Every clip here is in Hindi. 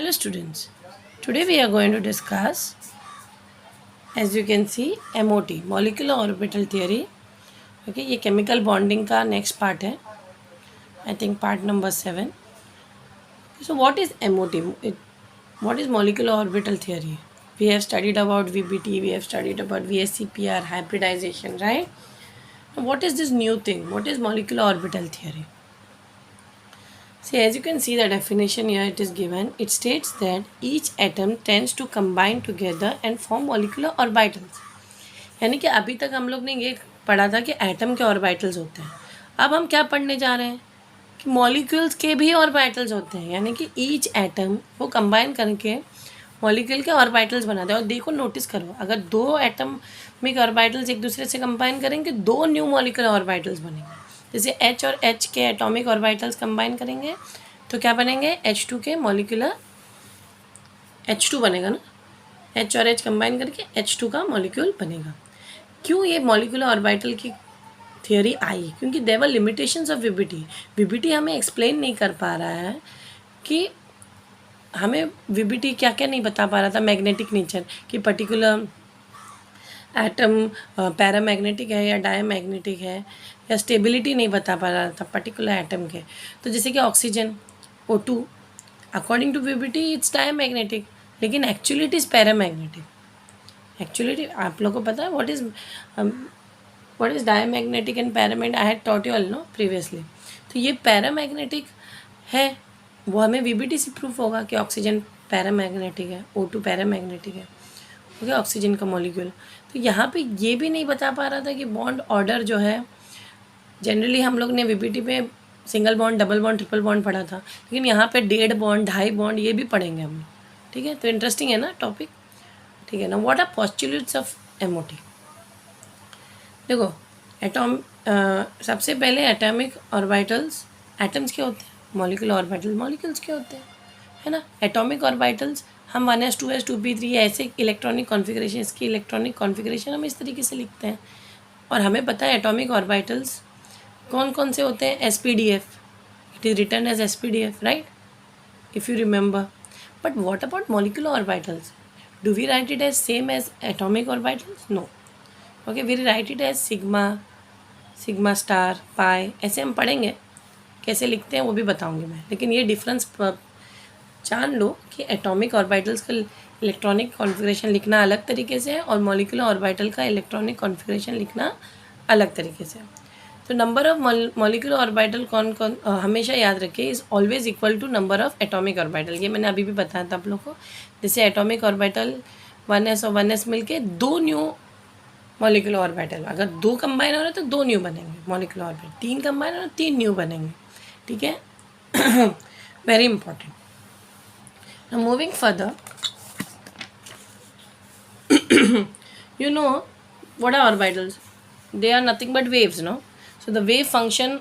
Hello students, today we are going to discuss, as you can see, MOT, Molecular Orbital Theory. Okay, ये chemical bonding का next part है, I think part number 7. So what is MOT? What is Molecular Orbital Theory? We have studied about VBT, we have studied about VSCPR, hybridization, right? Now what is this new thing? What is Molecular Orbital Theory? See, as you can see the definition here it is given. It states that each atom tends to combine together and form molecular orbitals. यानी कि अभी तक हम लोग ने ये पढ़ा था कि एटम के ऑर्बिटल्स होते हैं. अब हम क्या पढ़ने जा रहे हैं कि मॉलिक्यूल्स के भी ऑर्बिटल्स होते हैं. यानी कि ईच एटम वो कंबाइन करके मॉलिक्यूल के ऑर्बिटल्स बनाते हैं. और देखो नोटिस करो, अगर दो एटमिक ऑर्बिटल्स एक दूसरे से कंबाइन करेंगे दो न्यू मॉलिक्यूलर ऑर्बिटल्स बनेंगे. जैसे H और H के एटॉमिक ऑर्बिटल्स कंबाइन करेंगे तो क्या बनेंगे, H2 के मॉलिक्यूलर H2 बनेगा ना. H और H कंबाइन करके H2 का मॉलिक्यूल बनेगा. क्यों ये मॉलिक्यूलर ऑर्बिटल की थियोरी आई? क्योंकि there were limitations of VBT. VBT हमें एक्सप्लेन नहीं कर पा रहा है कि हमें वीबीटी क्या क्या नहीं बता पा रहा था. मैग्नेटिक नेचर कि पर्टिकुलर एटम पैरामैग्नेटिक है या डायमैग्नेटिक है, या स्टेबिलिटी नहीं बता पा रहा था पर्टिकुलर एटम के. तो जैसे कि oxygen O2 according to VBT it's diamagnetic, लेकिन actually it is paramagnetic. Actually आप लोगों को पता है what is diamagnetic and paramagnetic. I had taught you all no previously. तो ये पैरामैग्नेटिक है, वो हमें वीबीटी से प्रूफ होगा कि ऑक्सीजन पैरामैग्नेटिक है, O2 पैरामैग्नेटिक है. ओके, ऑक्सीजन का मॉलिक्यूल. तो यहाँ पे ये भी नहीं बता पा रहा था कि बॉन्ड ऑर्डर जो है, जनरली हम लोग ने वीबीटी पे single bond, double bond, triple bond पढ़ा था, लेकिन यहाँ पे 1.5 बॉन्ड, 2.5 बॉन्ड ये भी पढ़ेंगे हम. ठीक है, तो इंटरेस्टिंग है ना टॉपिक. ठीक है ना. What are postulates of MOT? देखो सबसे पहले एटॉमिक ऑर्बिटल्स. एटम्स क्या होते हैं? मॉलिक्यूलर ऑर्बिटल मॉलिक्यूल्स क्या होते हैं, है ना. एटॉमिक ऑर्बिटल्स हम 1s 2s 2p3 ऐसे इलेक्ट्रॉनिक कॉन्फ़िगरेशन, इसकी इलेक्ट्रॉनिक कॉन्फ़िगरेशन हम इस तरीके से लिखते हैं. और हमें पता है एटॉमिक ऑर्बिटल्स कौन कौन से होते हैं. SPDF, it is written as SPDF, right, if you remember. But what about molecular orbitals? Do we write it as same as atomic orbitals? No. Okay, we write it as sigma star, pi. ऐसे हम पढ़ेंगे, कैसे लिखते हैं वो भी बताऊंगी मैं. लेकिन ये डिफरेंस जान लो कि एटॉमिक ऑर्बिटल्स का इलेक्ट्रॉनिक कॉन्फ़िगरेशन लिखना अलग तरीके से है और मॉलिक्यूलर ऑर्बिटल का इलेक्ट्रॉनिक कॉन्फ़िगरेशन लिखना अलग तरीके से. तो नंबर ऑफ मॉलिक्यूलर ऑर्बिटल कौन हमेशा याद रखिए is always equal to number of atomic orbital. ये मैंने अभी भी बताया था आप लोग को. जैसे एटॉमिक ऑर्बिटल 1s और 1s मिलके 2 न्यू मॉलिक्यूलर ऑर्बिटल. अगर 2 कंबाइन हो रहे तो 2 न्यू बनेंगे मॉलिक्यूलर ऑर्बिटल. 3 कंबाइन हो रहे 3 न्यू बनेंगे. ठीक है, very important. Now moving further, you know what are orbitals? They are nothing but waves, no? So the wave function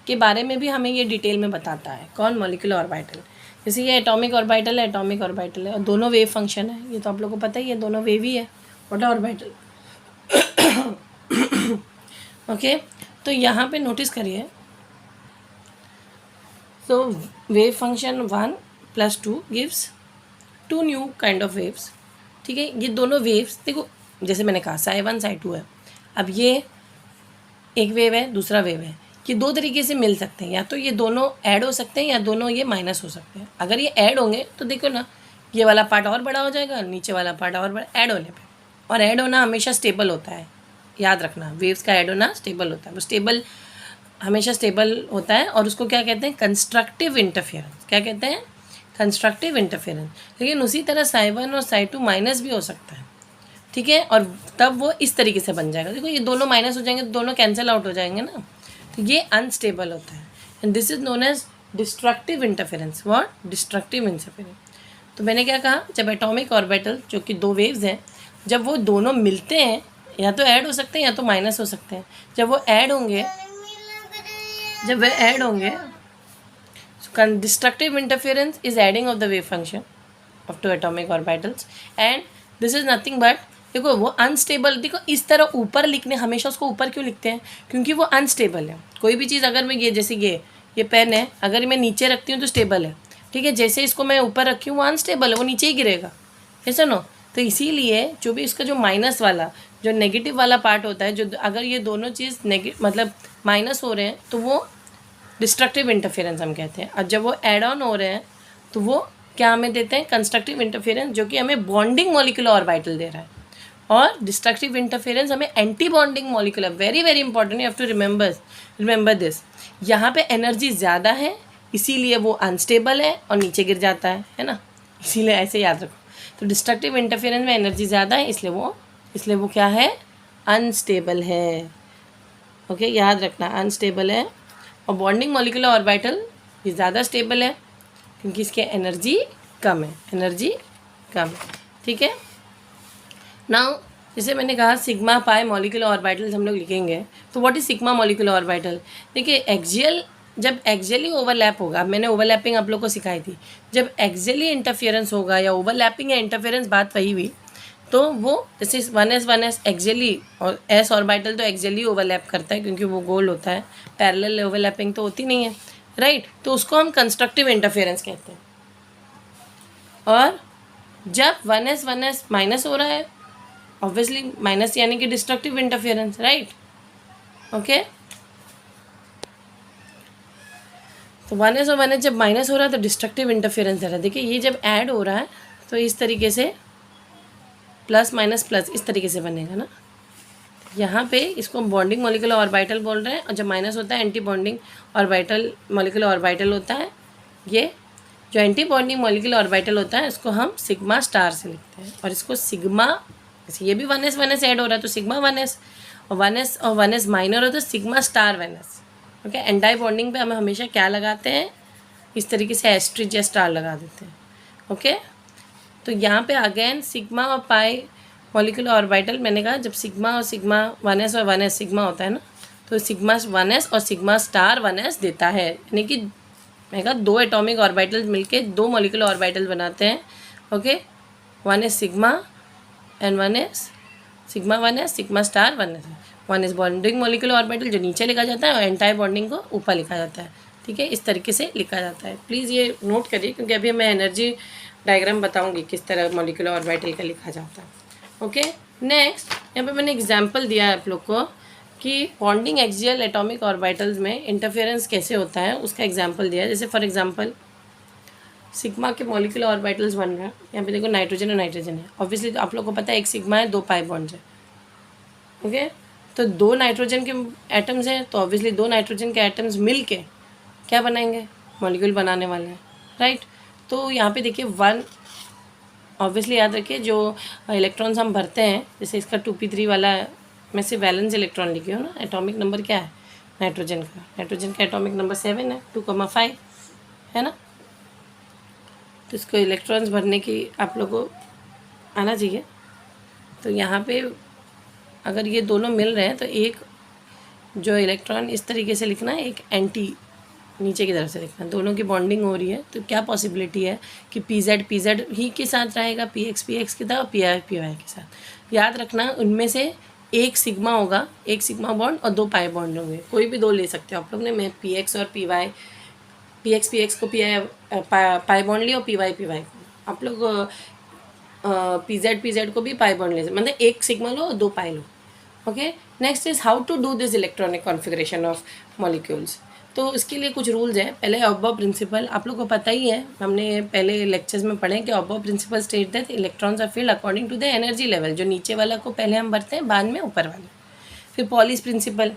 के बारे में भी हमें ये डिटेल में बताता है. कौन? Molecular orbital. जैसे ये एटॉमिक ऑर्बिटल है और दोनों वेव फंक्शन है. ये तो आप लोगों को पता ही है, दोनों वेव ही है. What are orbital? ओके, तो यहाँ पे नोटिस करिए. तो wave function 1 + 2 gives 2 new kind of waves. ठीक है, ये दोनों वेव्स देखो, जैसे मैंने कहा psi1 psi2 है. अब ये एक वेव है, दूसरा वेव है. ये 2 तरीके से मिल सकते हैं. या तो ये दोनों ऐड हो सकते हैं या दोनों ये माइनस हो सकते हैं. अगर ये ऐड होंगे तो देखो ना, ये वाला पार्ट और बड़ा हो जाएगा, नीचे वाला पार्ट और बड़ा ऐड होने पे. और ऐड होना हमेशा स्टेबल होता है, याद रखना. वेव्स का ऐड होना स्टेबल होता है. वो स्टेबल हमेशा स्टेबल होता है और उसको क्या कहते हैं? Constructive interference. क्या कहते हैं? Constructive interference. लेकिन उसी तरह psi1 और psi2 माइनस भी हो सकता है. ठीक है, और तब वो इस तरीके से बन जाएगा. देखो ये दोनों माइनस हो जाएंगे तो दोनों कैंसिल आउट हो जाएंगे ना. तो ये अनस्टेबल होता है and this is known as destructive interference. What? Destructive interference. तो मैंने क्या कहा, जब एटॉमिक ऑर्बिटल जो कि 2 वेव्स हैं, जब वो दोनों मिलते हैं या तो ऐड हो सकते हैं या तो माइनस हो सकते हैं. जब वो ऐड होंगे destructive interference is adding of the wave function of 2 atomic orbitals and this is nothing but, देखो वो अनस्टेबल. देखो इस तरह ऊपर लिखने, हमेशा उसको ऊपर क्यों लिखते हैं? क्योंकि वो अनस्टेबल है. कोई भी चीज़ अगर मैं ये जैसे ये पेन है, अगर मैं नीचे रखती हूँ तो स्टेबल है, ठीक है, जैसे इसको मैं ऊपर रखी हूँ वो अनस्टेबल है, वो नीचे ही गिरेगा, ऐसा नो। तो इसीलिए जो भी इसका जो माइनस वाला जो नेगेटिव वाला पार्ट होता है, जो अगर ये दोनों चीज़ मतलब माइनस हो रहे हैं तो वो डिस्ट्रक्टिव इंटरफेरेंस हम कहते हैं, और जब वो एड ऑन हो रहे हैं तो वो क्या हमें देते हैं, कंस्ट्रक्टिव इंटरफेरेंस, जो कि हमें बॉन्डिंग मॉलिक्यूलर ऑर्बिटल दे रहा है। और डिस्ट्रक्टिव इंटरफेरेंस हमें anti bonding molecular, very very important, you have to remember this. यहाँ पे एनर्जी ज़्यादा है इसीलिए वो अनस्टेबल है और नीचे गिर जाता है ना, इसीलिए ऐसे याद रखो। तो डिस्ट्रक्टिव इंटरफेरेंस में एनर्जी ज़्यादा है इसलिए वो क्या है, अनस्टेबल है। ओके, याद रखना अनस्टेबल है। और बॉन्डिंग मॉलिक्यूलर ऑर्बिटल ये ज़्यादा स्टेबल है क्योंकि इसके एनर्जी कम है, ठीक है। नाउ जैसे मैंने कहा सिग्मा पाई मॉलिक्यूलर ऑर्बिटल्स हम लोग लिखेंगे, तो what is sigma molecular orbital. देखिए जब एक्सियली ओवरलैप होगा, मैंने ओवरलैपिंग आप लोग को सिखाई थी, जब एक्सियली इंटरफेरेंस होगा या ओवरलैपिंग या इंटरफेरेंस बात वही हुई, तो वो जैसे 1s एक्सियली, और s ऑर्बिटल तो एक्सियली ओवरलैप करता है क्योंकि वो गोल होता है, पैरेलल ओवरलैपिंग तो होती नहीं है, राइट। तो उसको हम कंस्ट्रक्टिव इंटरफेरेंस कहते हैं। और जब 1s माइनस हो रहा है, ऑब्वियसली माइनस यानी कि डिस्ट्रक्टिव इंटरफेरेंस, राइट। ओके, तो 1s और 1s जब माइनस हो रहा है तो डिस्ट्रक्टिव इंटरफेरेंस दे रहा है। देखिए ये जब ऐड हो रहा है तो इस तरीके से प्लस माइनस प्लस इस तरीके से बनेगा ना। यहाँ पे इसको हम बॉन्डिंग मॉलिक्यूलर ऑर्बिटल बोल रहे हैं, और जब माइनस होता है anti bonding orbital molecular orbital होता है। ये जो एंटी बॉन्डिंग मॉलिक्यूलर ऑर्बिटल होता है इसको हम सिग्मा स्टार से लिखते हैं, और इसको सिग्मा, जैसे ये भी 1s ऐड हो रहा है तो सिग्मा 1s, और 1s माइनर हो तो sigma star 1s। Okay, anti bonding पे हम हमेशा क्या लगाते हैं, इस तरीके से एस्ट्रिच या स्टार लगा देते हैं। ओके, तो यहाँ पे अगेन सिग्मा और पाई मॉलिक्यूलर ऑर्बिटल, मैंने कहा जब सिग्मा और सिग्मा 1s और 1s सिग्मा होता है ना, तो सिग्मा 1s और सिग्मा स्टार 1s देता है, यानी कि मैंने कहा दो एटॉमिक ऑर्बिटल्स मिलके दो मॉलिक्यूलर ऑर्बिटल बनाते हैं। Okay, 1s sigma and 1s sigma 1s sigma star 1s। 1s bonding molecular orbital जो नीचे लिखा जाता है, और एंटी बॉन्डिंग को ऊपर लिखा जाता है, ठीक है, इस तरीके से लिखा जाता है। प्लीज़ ये नोट करिए क्योंकि अभी मैं एनर्जी डायग्राम बताऊंगी किस तरह मॉलिक्यूलर ऑर्बिटल का लिखा जाता है। ओके, नेक्स्ट यहाँ पे मैंने एग्जांपल दिया है आप लोग को कि बॉन्डिंग एक्सियल एटॉमिक ऑर्बिटल्स में इंटरफेरेंस कैसे होता है, उसका एग्जांपल दिया है। जैसे फॉर एग्जांपल सिग्मा के मॉलिक्यूलर ऑर्बिटल्स बन रहे हैं, यहाँ पे देखो नाइट्रोजन और नाइट्रोजन है। ऑब्वियसली तो आप लोग को पता है एक सिग्मा है, 2 पाई बॉन्ड्स है। ओके, तो 2 नाइट्रोजन के एटम्स हैं, तो ऑब्वियसली 2 नाइट्रोजन के एटम्स मिल के क्या बनाएंगे, मॉलिक्यूल बनाने वाले हैं, राइट। तो यहाँ पे देखिए 1, ऑब्वियसली याद रखिए जो इलेक्ट्रॉन्स हम भरते हैं, जैसे इसका 2p3 वाला, मैं से वैलेंस इलेक्ट्रॉन लिखी हूँ ना, एटॉमिक नंबर क्या है नाइट्रोजन का एटॉमिक नंबर 7 है, 2,5 है ना। तो इसको इलेक्ट्रॉन्स भरने की आप लोगों को आना चाहिए। तो यहाँ पे अगर ये दोनों मिल रहे हैं तो एक जो इलेक्ट्रॉन इस तरीके से लिखना है, एक एंटी नीचे की तरफ से लिखना, दोनों की बॉन्डिंग हो रही है, तो क्या पॉसिबिलिटी है कि pz ही के साथ रहेगा, px के साथ, और py के साथ। याद रखना उनमें से एक सिग्मा होगा, एक सिग्मा बॉन्ड और 2 पाई बॉन्ड होंगे, कोई भी 2 ले सकते हो आप लोग ने। मैं px और py, px को पाई बॉन्ड लिया और py को, आप लोग pz को भी पाई बॉन्ड ले सकते, मतलब एक सिग्मा लो और 2 pi low. Okay, next is how to do this electronic configuration of molecules. तो इसके लिए कुछ रूल्स हैं। पहले अबव प्रिंसिपल आप लोग को पता ही है, हमने पहले लेक्चर्स में पढ़े कि Aufbau principle state that electrons are filled according to the energy level, जो नीचे वाला को पहले हम भरते हैं, बाद में ऊपर वाला। फिर पॉलिस प्रिंसिपल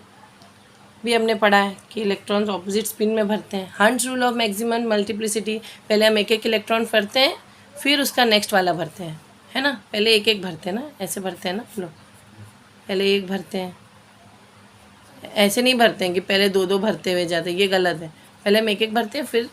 भी हमने पढ़ा है कि इलेक्ट्रॉन्स ऑपोजिट स्पिन में भरते हैं। Hunts rule of maximum multiplicity, पहले हम एक एक इलेक्ट्रॉन भरते हैं फिर उसका नेक्स्ट वाला भरते हैं, है ना। पहले एक एक भरते हैं ना, ऐसे भरते हैं ना हम लोग, पहले एक भरते हैं, ऐसे नहीं भरते हैं कि पहले 2 भरते हुए जाते हैं, ये गलत है। पहले हम एक एक भरते हैं फिर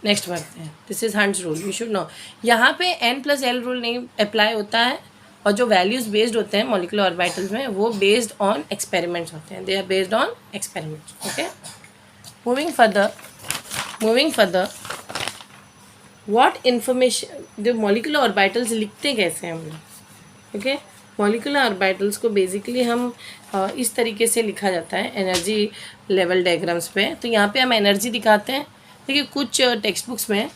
नेक्स्ट भरते हैं। This is hunts rule, you should know. यहाँ पे n+l रूल नहीं अप्लाई होता है, और जो वैल्यूज़ बेस्ड होते हैं मॉलिक्यूलर ऑर्बिटल्स में वो बेस्ड ऑन एक्सपेरिमेंट्स होते हैं, they are based on experiments. Okay, moving further what information जो मॉलिक्यूलर ऑर्बिटल्स लिखते कैसे हैं हम लोग। ओके, मॉलिक्यूलर ऑर्बिटल्स को बेसिकली हम इस तरीके से लिखा जाता है एनर्जी लेवल डायग्राम्स पे। तो यहाँ पे हम एनर्जी दिखाते हैं। देखिए कुछ टेक्स्ट बुक्स में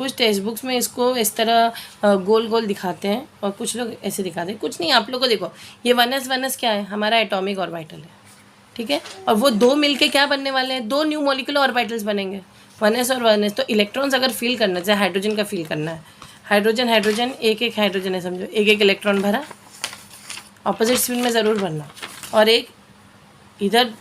कुछ टेक्स्ट बुक्स में इसको इस तरह गोल गोल दिखाते हैं और कुछ लोग ऐसे दिखाते हैं। कुछ नहीं, आप लोग को देखो, ये 1s क्या है, हमारा एटॉमिक ऑर्बिटल है, ठीक है। और वो दो मिलके क्या बनने वाले हैं, दो न्यू मॉलिक्यूलर ऑर्बिटल्स बनेंगे, 1s और 1s। तो इलेक्ट्रॉन्स अगर फील करना है, जैसे हाइड्रोजन का फील करना है, हाइड्रोजन हाइड्रोजन एक एक हाइड्रोजन है, समझो, एक एक इलेक्ट्रॉन भरा, ऑपोजिट स्पिन में ज़रूर भरना, और एक इधर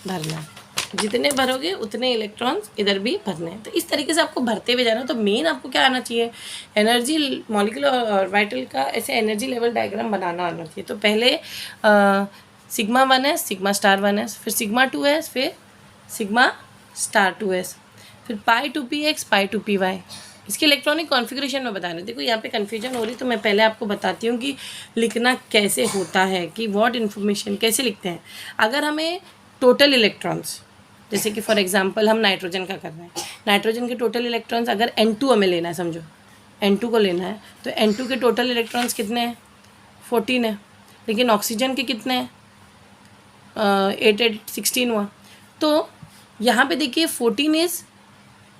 भरना, जितने भरोगे उतने इलेक्ट्रॉन्स इधर भी भरने हैं। तो इस तरीके से आपको भरते हुए जाना। तो मेन आपको क्या आना चाहिए, एनर्जी मॉलिक्यूलर ऑर्बिटल का ऐसे एनर्जी लेवल डायग्राम बनाना आना चाहिए। तो पहले sigma 1s, sigma star 1s, फिर सिग्मा 2s, फिर सिग्मा स्टार 2s, फिर पाई 2px, पाई 2py। इसके इलेक्ट्रॉनिक कॉन्फ़िगरेशन में बता रहे हैं। देखो यहाँ पे कन्फ्यूजन हो रही, तो मैं पहले आपको बताती हूँ कि लिखना कैसे होता है, कि व्हाट इन्फॉर्मेशन कैसे लिखते हैं। अगर हमें टोटल इलेक्ट्रॉन्स, जैसे कि फॉर एग्जांपल हम नाइट्रोजन का कर रहे हैं, नाइट्रोजन के टोटल इलेक्ट्रॉन्स अगर N2 हमें लेना है, समझो N2 को लेना है, तो N2 के टोटल इलेक्ट्रॉन्स कितने हैं, 14 है। लेकिन ऑक्सीजन के कितने हैं, 8 8 16 हुआ। तो यहाँ पे देखिए 14 इज,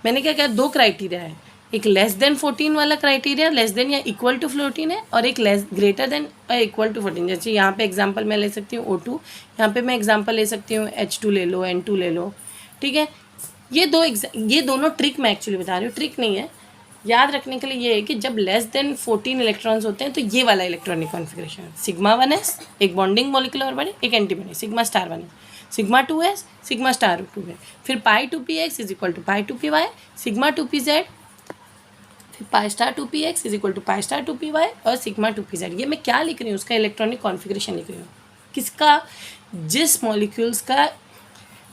मैंने क्या कहा, दो क्राइटेरिया है, एक लेस देन 14 वाला क्राइटेरिया, लेस देन या इक्वल टू 14 है, और एक लेस ग्रेटर देन या इक्वल टू 14। जैसे यहाँ पे एग्जांपल मैं ले सकती हूँ O2, यहाँ पे मैं एग्जांपल ले सकती हूँ H2 ले लो, N2 ले लो, ठीक है। ये दोनों ट्रिक मैं एक्चुअली बता रही हूँ, ट्रिक नहीं है, याद रखने के लिए ये है कि जब लेस देन 14 इलेक्ट्रॉन्स होते हैं तो ये वाला इलेक्ट्रॉनिक कॉन्फ़िगरेशन है, सिग्मा 1s एक बॉन्डिंग मॉलिक्यूलर ऑर्बिटल, एक anti bonding, sigma star 1s, sigma 2s, sigma star 2s, फिर pi 2px is equal to pi 2py, sigma 2pz, फिर pi star 2px is equal to pi star 2py, और सिग्मा 2pz। ये मैं क्या लिख रही हूँ, उसका इलेक्ट्रॉनिक कॉन्फ़िगरेशन लिख रही हूँ, किसका, जिस मॉलिक्यूल्स का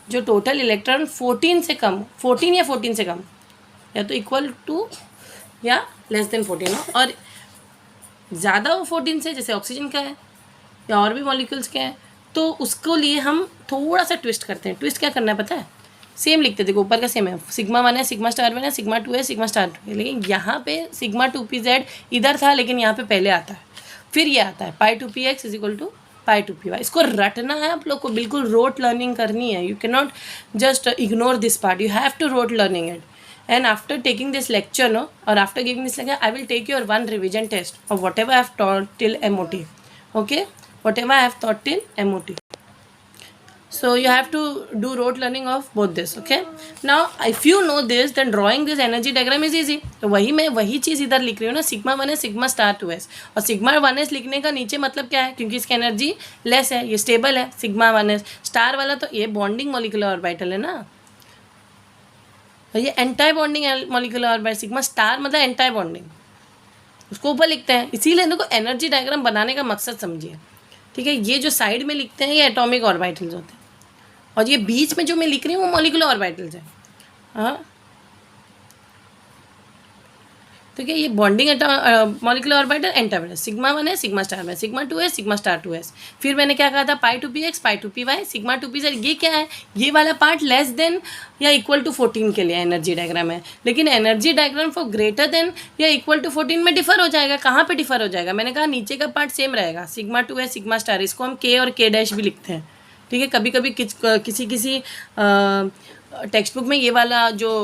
जो टोटल इलेक्ट्रॉन 14 से कम, 14 या 14 से कम, या तो इक्वल टू या लेस देन 14 हो, और ज़्यादा हो 14 से, जैसे ऑक्सीजन का है या और भी मॉलिक्यूल्स के हैं, तो उसको लिए हम थोड़ा सा ट्विस्ट करते हैं। ट्विस्ट क्या करना है पता है, सेम लिखते, देखो ऊपर का सेम है, सिग्मा 1 है, सिग्मा स्टार 1 है, सिग्मा 2 है, सिग्मा स्टार 2 है, लेकिन यहाँ पे सिग्मा 2pz इधर था, लेकिन यहाँ पे पहले आता है, फिर ये आता है pi 2px is equal to pi 2py। इसको रटना है आप लोग को, बिल्कुल रोट लर्निंग करनी है। You can not just ignore this part, you have to rote learning it. And after taking this lecture, no, or after giving this lecture, I will take your one revision test of whatever I have taught till MOT. Okay, whatever I have taught till MOT. So you have to do rote learning of both this. Okay. Now, if you know this, then drawing this energy diagram is easy. तो मैं वही चीज़ इधर लिख रही हूँ ना, सिग्मा 1 है, सिग्मा स्टार 2s, और सिग्मा 1s लिखने का नीचे मतलब क्या है, क्योंकि इसकी एनर्जी लेस है, ये स्टेबल है, सिग्मा 1s। स्टार वाला तो ये बॉन्डिंग मॉलिक्यूलर ऑर्बिटल है ना, और ये anti bonding molecular orbital, sigma star मतलब एंटी बॉन्डिंग, उसको ऊपर लिखते हैं। इसीलिए इनको एनर्जी डायग्राम बनाने का मकसद समझिए, ठीक है। ये जो साइड में लिखते हैं ये एटॉमिक ऑर्बिटल्स होते हैं, और ये बीच में जो मैं लिख रही हूँ वो मॉलिक्यूलर ऑर्बिटल्स हैं। हाँ, ठीक है, ये bonding molecular orbital anti bonding, sigma 1 है, सिग्मा स्टार 1, सिग्मा 2 है, सिग्मा स्टार 2s। फिर मैंने क्या कहा था, पाई 2px, पाई 2py, सिग्मा 2pz। ये क्या है, ये वाला पार्ट लेस देन या इक्वल टू 14 के लिए एनर्जी डायग्राम है, लेकिन energy diagram for greater than या इक्वल टू 14 में डिफर हो जाएगा। कहाँ पे डिफर हो जाएगा, मैंने कहा नीचे का पार्ट सेम रहेगा, सिग्मा 2 है, सिग्मा स्टार, इसको हम k और k डैश भी लिखते हैं, ठीक है। कभी कभी किसी टेक्स्ट बुक में ये वाला जो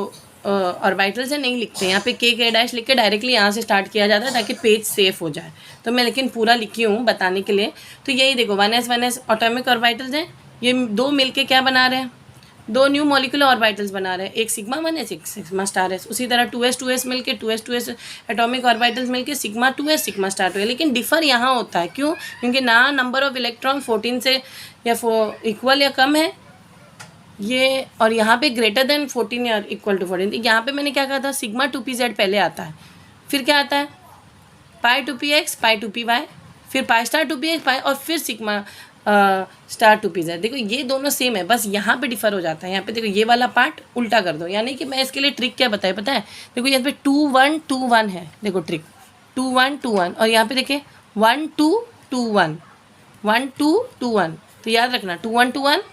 ऑर्बिटल्स है नहीं लिखते, यहाँ पे k डैश लिख के डायरेक्टली यहाँ से स्टार्ट किया जाता है ताकि पेज सेफ हो जाए। तो मैं लेकिन पूरा लिखी हूँ बताने के लिए। तो यही देखो 1s एटॉमिक ऑर्बिटल्स हैं, ये दो मिलके क्या बना रहे हैं, दो न्यू मॉलिक्यूलर ऑर्बिटल्स बना रहे हैं, एक सिग्मा 1 है, एक सिग्मा स्टार है। उसी तरह 2s मिलके 2s एटॉमिक ऑर्बिटल्स मिलके सिग्मा 2 है, सिग्मा स्टार 2 है। लेकिन डिफर यहाँ होता है, क्यों, क्योंकि ना नंबर ऑफ इलेक्ट्रॉन 14 से या इक्वल या कम है ये, और यहाँ पे ग्रेटर देन 14 या इक्वल टू 14। यहाँ पे मैंने क्या कहा था, सिग्मा 2pz पहले आता है, फिर क्या आता है, पाई 2px, पाई 2py, फिर पाई स्टार 2px, पाई, और फिर सिग्मा स्टार 2pz। देखो ये दोनों सेम है, बस यहाँ पे डिफर हो जाता है। यहाँ पे देखो ये वाला पार्ट उल्टा कर दो, यानी कि मैं इसके लिए ट्रिक क्या बताया पता है, देखो यहाँ पे 2 1 2 1 है, देखो ट्रिक 2 1 2 1, और यहाँ पे देखिए 1 2 2 1 1 2 2 1। तो याद रखना 2 1 2 1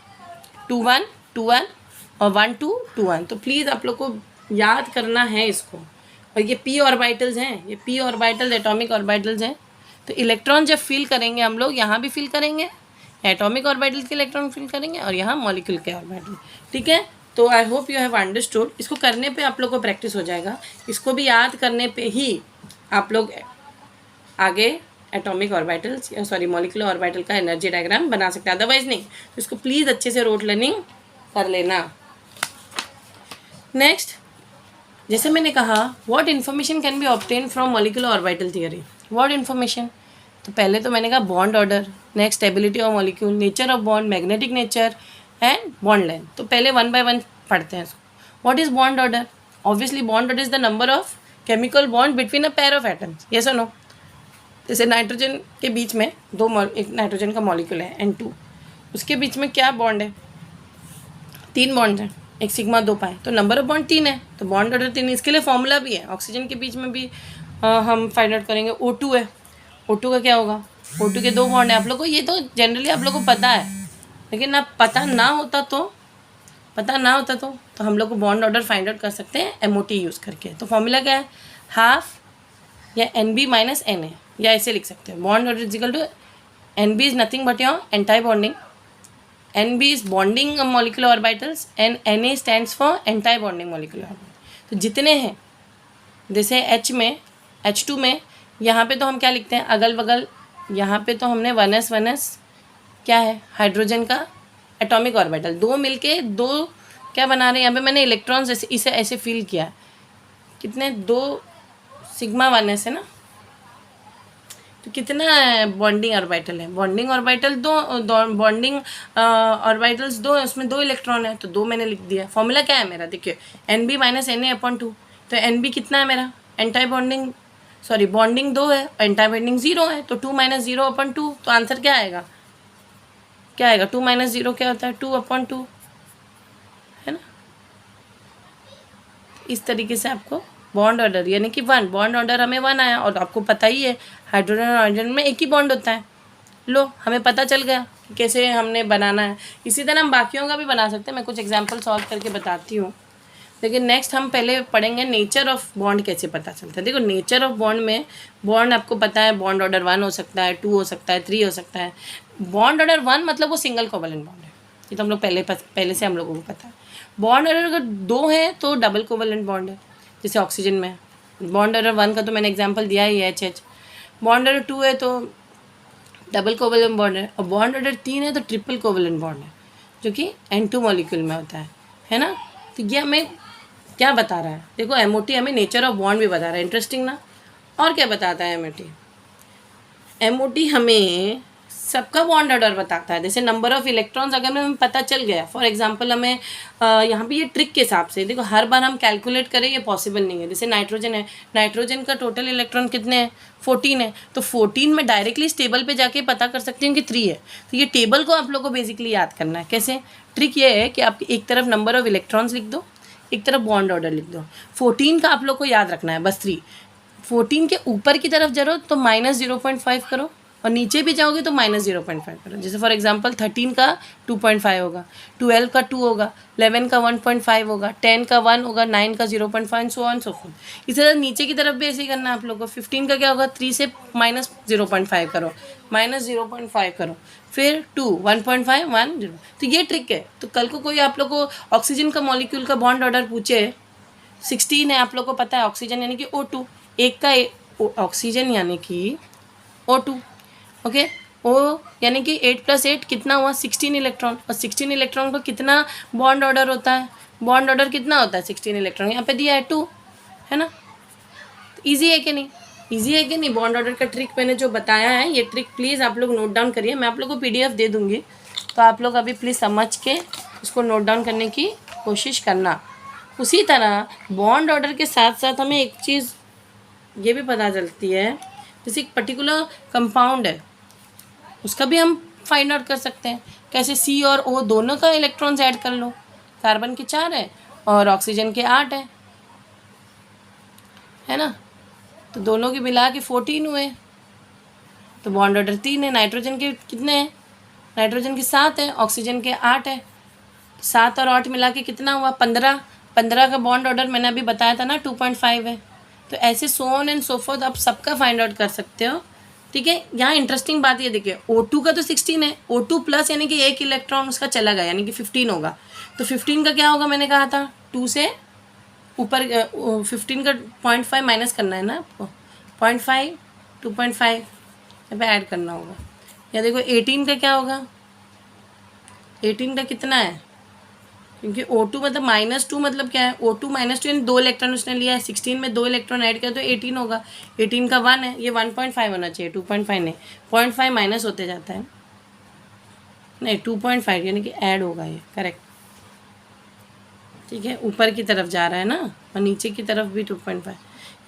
2 1 2 1 और 1 2 2 1। तो प्लीज़ आप लोग को याद करना है इसको। और ये p ऑर्बिटल्स हैं, ये p ऑर्बिटल्स एटॉमिक ऑर्बिटल्स हैं। तो इलेक्ट्रॉन जब फील करेंगे हम लोग, यहाँ भी फील करेंगे, एटॉमिक ऑर्बिटल के इलेक्ट्रॉन फील करेंगे, और यहाँ मॉलिक्यूल के ऑर्बिटल, ठीक है। तो I hope you have understood. इसको करने पे आप लोग को प्रैक्टिस हो जाएगा, इसको भी याद करने पे ही आप लोग आगे atomic orbitals sorry molecular orbital का एनर्जी डायग्राम बना सकते हैं, अदरवाइज नहीं। तो इसको प्लीज़ अच्छे से रोट लर्निंग कर लेना। नेक्स्ट, जैसे मैंने कहा what information can be obtain from molecular orbital theory. What information, तो पहले तो मैंने कहा bond order, next stability of molecule, nature of bond, magnetic nature and bond length. तो पहले वन बाय वन पढ़ते हैं इसको। What is bond order? Obviously bond order is the number of chemical bond between a pair of atoms, yes और नो। जैसे नाइट्रोजन के बीच में एक नाइट्रोजन का मॉलिक्यूल है N2, उसके बीच में क्या बॉन्ड है? 3 बॉन्ड हैं, एक सिग्मा 2 पाई, तो नंबर ऑफ बॉन्ड 3 है, तो बॉन्ड ऑर्डर 3। इसके लिए फॉर्मूला भी है, ऑक्सीजन के बीच में भी हम फाइंड आउट करेंगे। O2 है, O2 का क्या होगा? O2 के 2 बॉन्ड है। आप लोग को ये तो जनरली आप लोग को पता है, लेकिन अब पता ना होता तो हम लोग को बॉन्ड ऑर्डर फाइंड आउट कर सकते हैं MOT यूज़ करके। तो फॉर्मूला क्या है? हाफ या NB माइनस NA, या ऐसे लिख सकते हैं bond order is equal to NB is nothing but your anti bonding, NB is bonding molecular orbitals and NA stands for anti bonding molecular orbital. तो जितने हैं, जैसे H2 में यहाँ पे तो हम क्या लिखते हैं अगल बगल, यहाँ पे तो हमने 1s क्या है हाइड्रोजन का एटॉमिक ऑर्बिटल, 2 मिलके 2 क्या बना रहे हैं यहाँ पे? मैंने इलेक्ट्रॉन्स जैसे इसे ऐसे फील किया, कितने 2 सिग्मा 1s है ना, तो कितना बॉन्डिंग ऑर्बिटल है? बॉन्डिंग ऑर्बिटल बॉन्डिंग ऑर्बिटल्स 2 है, उसमें 2 इलेक्ट्रॉन है, तो 2 मैंने लिख दिया। फॉर्मूला क्या है मेरा? देखिए NB माइनस NA/2, तो NB कितना है मेरा? एंटाई बॉन्डिंग बॉन्डिंग 2 है, एंटाई बॉन्डिंग 0 है, तो 2 माइनस 0/2, तो आंसर क्या आएगा? 2 माइनस 0 क्या होता है? 2/2 है ना। इस तरीके से आपको बॉन्ड ऑर्डर यानी कि 1 बॉन्ड ऑर्डर हमें 1 आया, और आपको पता ही है हाइड्रोजन और हाइड्रोजन में एक ही बॉन्ड होता है। लो हमें पता चल गया कि कैसे हमने बनाना है। इसी तरह हम बाकियों का भी बना सकते हैं, मैं कुछ एग्जांपल सॉल्व करके बताती हूँ। लेकिन नेक्स्ट हम पहले पढ़ेंगे नेचर ऑफ बॉन्ड कैसे पता चलता है। देखो नेचर ऑफ बॉन्ड में बॉन्ड आपको पता है बॉन्ड ऑर्डर 1 हो सकता है, 2 हो सकता है, 3 हो सकता है। बॉन्ड ऑर्डर 1 मतलब वो सिंगल कोवेलेंट बॉन्ड है, ये तो हम लोग पहले से हम लोगों को पता है। बॉन्ड ऑर्डर अगर 2 है तो डबल कोवेलेंट बॉन्ड है, जैसे ऑक्सीजन में। बॉन्ड ऑर्डर 1 का तो मैंने एग्जांपल दिया ही है HH। बॉन्ड ऑर्डर 2 है तो डबल कोवेलेंट बॉन्ड है, और बॉन्ड ऑर्डर 3 है तो ट्रिपल कोवेलेंट बॉन्ड है, जो कि N2 मॉलिक्यूल में होता है ना। तो ये हमें क्या बता रहा है? देखो MOT हमें नेचर ऑफ बॉन्ड भी बता रहा है, इंटरेस्टिंग ना। और क्या बताता है MOT हमें सबका बॉन्ड ऑर्डर बताता है। जैसे नंबर ऑफ इलेक्ट्रॉन्स अगर हमें पता चल गया, फॉर एग्जांपल हमें यहाँ पे ये ट्रिक के हिसाब से देखो हर बार हम कैलकुलेट करें ये पॉसिबल नहीं है। जैसे नाइट्रोजन है, नाइट्रोजन का टोटल इलेक्ट्रॉन कितने हैं? 14 है, तो 14 में डायरेक्टली इस टेबल पे जाके पता कर सकते हैं कि 3 है। तो ये टेबल को आप लोग को बेसिकली याद करना है। कैसे? ट्रिक ये है कि आप एक तरफ नंबर ऑफ इलेक्ट्रॉन्स लिख दो, एक तरफ बॉन्ड ऑर्डर लिख दो। 14 का आप लोग को याद रखना है बस 3। 14 के ऊपर की तरफ जरो तो -0.5 करो, और नीचे भी जाओगे तो -0.5 करो। जैसे फॉर एग्जांपल 13 का 2.5 होगा, 12 का 2 होगा, 11 का 1.5 होगा, 10 का 1 होगा, 9 का 0.5 सो ऑन सो फोर्थ। इसी तरह नीचे की तरफ भी ऐसे ही करना है आप लोग को। 15 का क्या होगा? 3 से -0.5 करो, -0.5 करो, फिर 2 1.5 1 0। तो ये ट्रिक है। तो कल को कोई आप लोग को ऑक्सीजन का मॉलिक्यूल का बॉन्ड ऑर्डर पूछे, 16 है, आप लोग को पता है ऑक्सीजन यानी कि O2, एक का ऑक्सीजन यानी कि O2, ओके। O यानी कि 8 + 8 कितना हुआ? 16 इलेक्ट्रॉन, और 16 इलेक्ट्रॉन का कितना बॉन्ड ऑर्डर होता है? बॉन्ड ऑर्डर कितना होता है 16 इलेक्ट्रॉन? यहाँ पे दिया है 2, है ना। ईजी है कि नहीं? ईजी है कि नहीं? बॉन्ड ऑर्डर का ट्रिक मैंने जो बताया है, ये ट्रिक प्लीज़ आप लोग नोट डाउन करिए। मैं आप लोग को PDF दे दूँगी, तो आप लोग अभी प्लीज़ समझ के उसको नोट डाउन करने की कोशिश करना। उसी तरह बॉन्ड ऑर्डर के साथ साथ हमें एक चीज़ ये भी पता चलती है, जैसे एक पर्टिकुलर कंपाउंड है उसका भी हम फाइंड आउट कर सकते हैं। कैसे? C और O दोनों का इलेक्ट्रॉन्स ऐड कर लो। कार्बन के 4 है और ऑक्सीजन के 8 है ना। तो दोनों की मिला के 14 हुए, तो बॉन्ड ऑर्डर 3 है। नाइट्रोजन के कितने हैं? नाइट्रोजन के 7 है, ऑक्सीजन के 8 है। 7 और 8 मिला के कितना हुआ? 15। 15 का बॉन्ड ऑर्डर मैंने अभी बताया था ना 2.5 है। तो ऐसे so on and so fourth आप सबका फाइंड आउट कर सकते हो ठीक है। यहाँ इंटरेस्टिंग बात ये देखिए, O2 का तो 16 है, O2 प्लस यानी कि एक इलेक्ट्रॉन उसका चला गया यानी कि 15 होगा। तो 15 का क्या होगा, मैंने कहा था 2 से ऊपर 15 का 0.5 माइनस करना है ना आपको, 0.5 2.5 यहाँ पे ऐड करना होगा। या देखो 18 का क्या होगा, 18 का कितना है, क्योंकि O2 मतलब -2 मतलब क्या है, O2 -2 यानी 2 इलेक्ट्रॉन उसने लिया है, 16 में 2 इलेक्ट्रॉन ऐड किया तो 18 होगा। 18 का 1 है, ये 1.5 होना चाहिए, 2.5 नहीं, 0.5 माइनस होते जाता है, नहीं 2.5 यानी कि ऐड होगा ये, करेक्ट। ठीक है, ऊपर की तरफ जा रहा है ना, और नीचे की तरफ भी 2.5।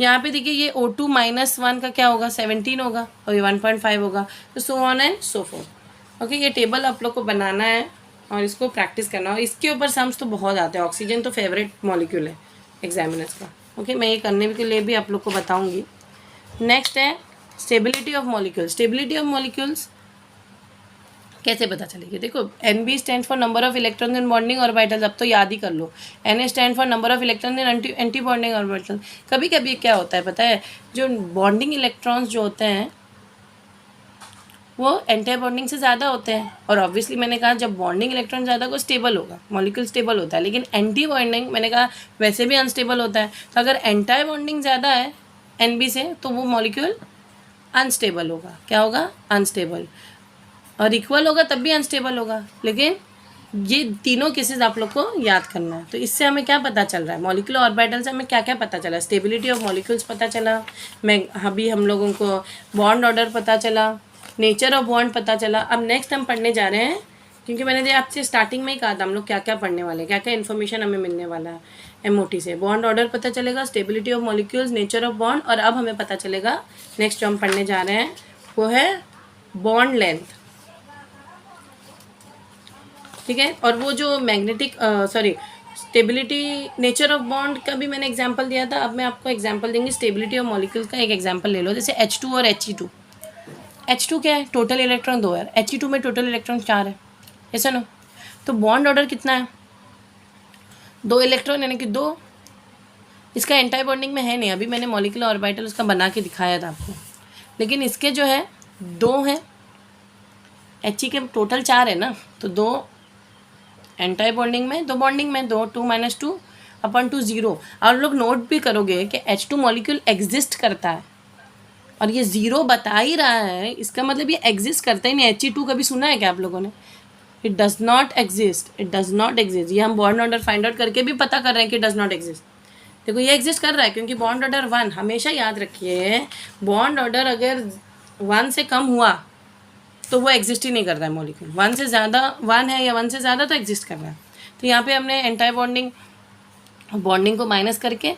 यहाँ पे देखिए ये O2 -1 का क्या होगा, 17 होगा, और ये 1.5 होगा, तो so on and so fourth. Okay, ये टेबल आप लोग को बनाना है और इसको प्रैक्टिस करना, और इसके ऊपर सम्स तो बहुत आते हैं। ऑक्सीजन तो फेवरेट मॉलिक्यूल है एग्जामिनर्स का। ओके, मैं ये करने के लिए भी आप लोग को बताऊँगी। नेक्स्ट है stability of molecules. Stability of molecules कैसे पता चलेगी, देखो NB stand for number of electron in bonding orbitals, अब तो याद ही कर लो। Na stand for number of electron in anti bonding orbital. कभी कभी क्या होता है पता है, जो बॉन्डिंग इलेक्ट्रॉन्स जो होते हैं वो एंटी बॉन्डिंग से ज़्यादा होते हैं, और ऑब्वियसली मैंने कहा जब बॉन्डिंग इलेक्ट्रॉन ज़्यादा को स्टेबल होगा, मॉलिक्यूल स्टेबल होता है, लेकिन एंटी बॉन्डिंग मैंने कहा वैसे भी अनस्टेबल होता है। तो अगर एंटी बॉन्डिंग ज़्यादा है NB से तो वो मॉलिक्यूल अनस्टेबल होगा। क्या होगा, अनस्टेबल। और इक्वल होगा तब भी अनस्टेबल होगा। लेकिन ये तीनों केसेस आप लोग को याद करना है। तो इससे हमें क्या पता चल रहा है, मॉलिक्यूलर ऑर्बिटल से हमें क्या क्या पता चला, स्टेबिलिटी ऑफ मॉलिक्यूल्स पता चला, मैं अभी हम लोगों को बॉन्ड ऑर्डर पता चला, नेचर ऑफ बॉन्ड पता चला। अब नेक्स्ट हम पढ़ने जा रहे हैं, क्योंकि मैंने आपसे स्टार्टिंग में ही कहा था हम लोग क्या क्या पढ़ने वाले हैं, क्या क्या इन्फॉर्मेशन हमें मिलने वाला है MOT से। बॉन्ड ऑर्डर पता चलेगा, stability of molecules, nature of bond, और अब हमें पता चलेगा नेक्स्ट जो हम पढ़ने जा रहे हैं वो है बॉन्ड लेंथ। ठीक है, और वो जो magnetic stability nature of bond का भी मैंने एग्जांपल दिया था। अब मैं आपको एग्जांपल देंगी स्टेबिलिटी ऑफ मॉलिक्यूल्स का। एक एग्जांपल ले लो, जैसे H2 और He2। H2 क्या है, टोटल इलेक्ट्रॉन 2 है, He2 में टोटल इलेक्ट्रॉन 4 है, ऐसा ना। तो बॉन्ड ऑर्डर कितना है, 2 इलेक्ट्रॉन यानी कि 2। इसका एंटी बॉन्डिंग में है नहीं, अभी मैंने मॉलिक्यूलर ऑर्बिटल उसका बना के दिखाया था आपको, लेकिन इसके जो है 2 हैं, He के टोटल 4 है ना, तो 2 एंटी बॉन्डिंग में, 2 बॉन्डिंग में, 2 2 - 2 अपन 2 0। और लोग नोट भी करोगे कि H2 मॉलिक्यूल एग्जिस्ट करता है, और ये 0 बता ही रहा है, इसका मतलब ये एग्जिस्ट करता ही नहीं। He2 कभी सुना है क्या आप लोगों ने, it does not exist, it does not exist. ये हम बॉन्ड ऑर्डर फाइंड आउट करके भी पता कर रहे हैं कि डज नॉट एग्जिस्ट। देखो ये एग्जिस्ट कर रहा है, क्योंकि बॉन्ड ऑर्डर 1, हमेशा याद रखिए बॉन्ड ऑर्डर अगर 1 से कम हुआ तो वो एग्जिस्ट ही नहीं कर रहा है मॉलिक्यूल। 1 से ज़्यादा, 1 है या 1 से ज़्यादा तो एग्जिस्ट कर रहा है। तो यहाँ पे हमने एंटी बॉन्डिंग को माइनस करके,